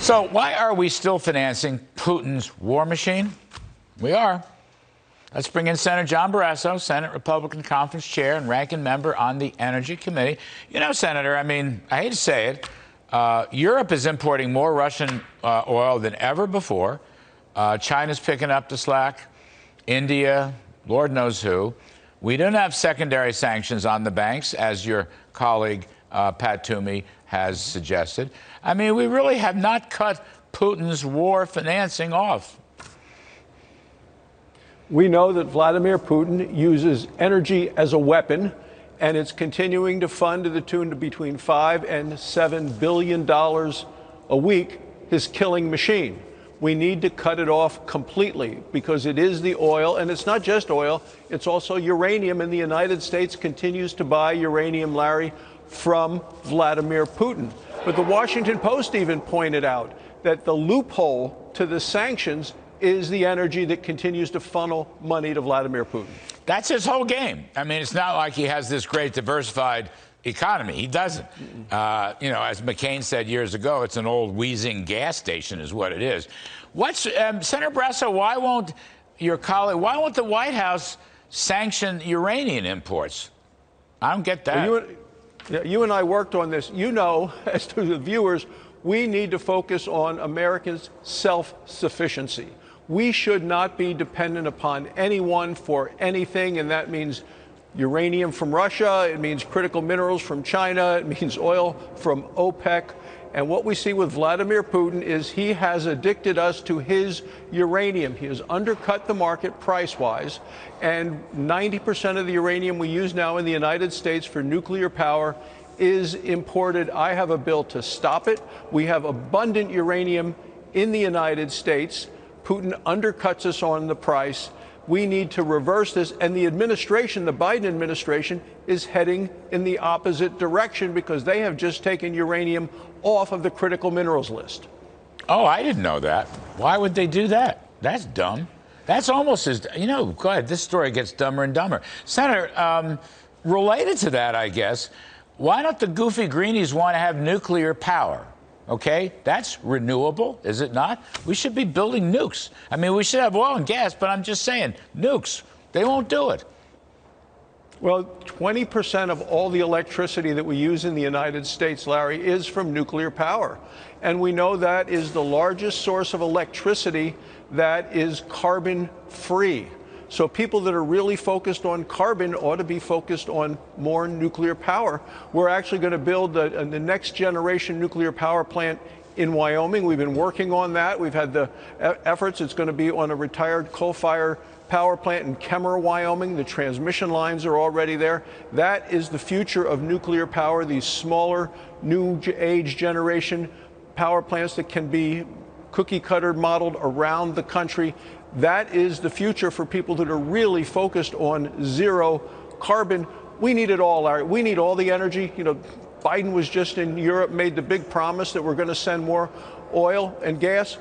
So why are we still financing Putin's war machine? We are. Let's bring in Senator John Barrasso, Senate Republican Conference Chair and Ranking Member on the Energy Committee. You know, Senator, I mean, I hate to say it, Europe is importing more Russian oil than ever before. China's picking up the slack. India, Lord knows who. We don't have secondary sanctions on the banks, as your colleague Pat Toomey has suggested. I mean, we really have not cut Putin's war financing off. We know that Vladimir Putin uses energy as a weapon, and it's continuing to fund to the tune of between $5 and $7 billion a week his killing machine. We need to cut it off completely because it is the oil, and it's not just oil, it's also uranium, and the United States continues to buy uranium, Larry, from Vladimir Putin. But the Washington Post even pointed out that the loophole to the sanctions is the energy that continues to funnel money to Vladimir Putin. That's his whole game. I mean, it's not like he has this great diversified economy. He doesn't. You know, as McCain said years ago, it's an old wheezing gas station is what it is. Senator Barrasso, why won't the White House sanction Iranian imports? I don't get that. Well, you and I worked on this. You know, as to the viewers, we need to focus on Americans' self-sufficiency. We should not be dependent upon anyone for anything, and that means uranium from Russia, it means critical minerals from China, it means oil from OPEC. And what we see with Vladimir Putin is he has addicted us to his uranium. He has undercut the market price-wise, and 90% of the uranium we use now in the United States for nuclear power is imported. I have a bill to stop it. We have abundant uranium in the United States. Putin undercuts us on the price. We need to reverse this. And the administration, the Biden administration, is heading in the opposite direction because they have just taken uranium off of the critical minerals list. Oh, I didn't know that. Why would they do that? That's dumb. That's almost as, you know, go ahead, this story gets dumber and dumber. Senator, related to that, I guess, why don't the goofy greenies want to have nuclear power? Okay, that's renewable, is it not? We should be building nukes. I mean, we should have oil and gas, but I'm just saying, nukes, they won't do it. Well, 20% of all the electricity that we use in the United States, Larry, is from nuclear power. And we know that is the largest source of electricity that is carbon-free. So people that are really focused on carbon ought to be focused on more nuclear power. We're actually going to build the next generation nuclear power plant in Wyoming. We've been working on that. We've had the efforts. It's going to be on a retired coal-fired power plant in Kemmer, Wyoming. The transmission lines are already there. That is the future of nuclear power, these smaller, new age generation power plants that can be cookie-cutter modeled around the country. That is the future for people that are really focused on zero carbon. We need it all, Larry. We need all the energy. You know, Biden was just in Europe, made the big promise that we're going to send more oil and gas.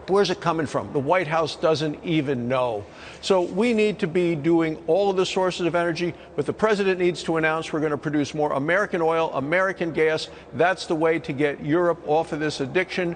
Where's it coming from? The White House doesn't even know. So we need to be doing all of the sources of energy, but the president needs to announce we're going to produce more American oil, American gas. That's the way to get Europe off of this addiction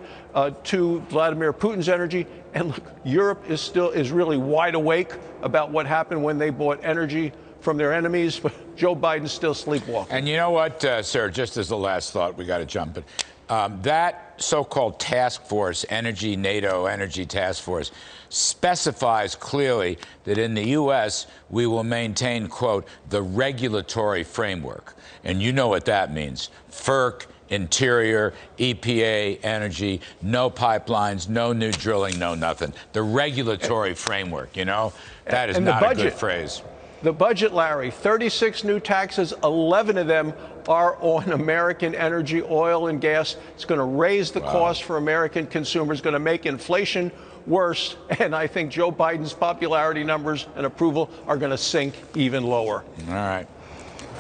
to Vladimir Putin's energy. And look, Europe is really wide awake about what happened when they bought energy from their enemies, but Joe Biden's still sleepwalking. And you know what, sir, just as the last thought, we got to jump it. That so-called task force, NATO Energy Task Force, specifies clearly that in the U.S. we will maintain, quote, the regulatory framework. And you know what that means. FERC, Interior, EPA, Energy, no pipelines, no new drilling, no nothing. The regulatory framework, you know, that is not a good phrase. The budget, Larry, 36 new taxes, 11 of them are on American energy, oil and gas. It's going to raise the cost for American consumers, going to make inflation worse. And I think Joe Biden's popularity numbers and approval are going to sink even lower. All right.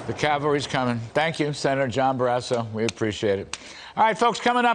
The cavalry's coming. Thank you, Senator John Barrasso. We appreciate it. All right, folks, coming up.